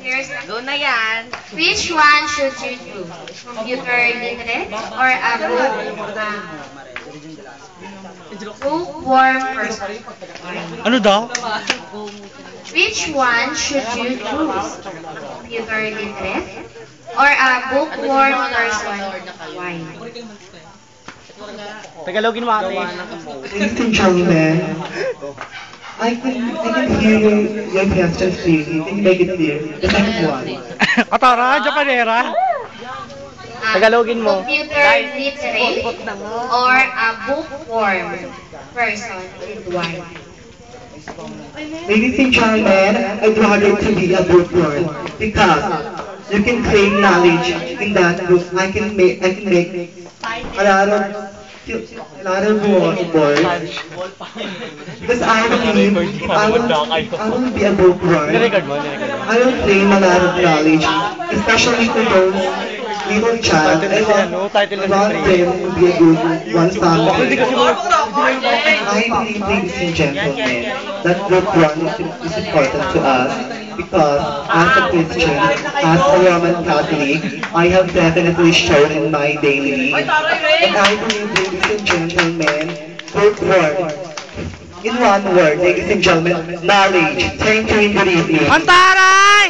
Here's the Go na yan. Which one should you choose? Computer literate or a bookworm person? Ano daw? Which one should you choose? Computer literate or a bookworm person? Why? Tagalogin mo ate. Ladies and gentlemen, I can hear your questions clearly. Can you make it clear? The second one. Katara, Japanera. Tagalogin mo. Computer literate or a bookworm person and why? Ladies and gentlemen, I'd rather to be a bookworm because you can claim knowledge in that book. I can make a lot of words because I believe if I will be a bookworm, I will claim a lot of knowledge, especially to those little child. I want them to be a good one family. I believe, ladies and gentlemen, that bookworm is important to us because as a Christian, as a Roman Catholic, I have definitely shown in my daily life. And I believe, ladies and gentlemen, bookworm. In one word, ladies and gentlemen, knowledge. Thank you and good evening. Antaray!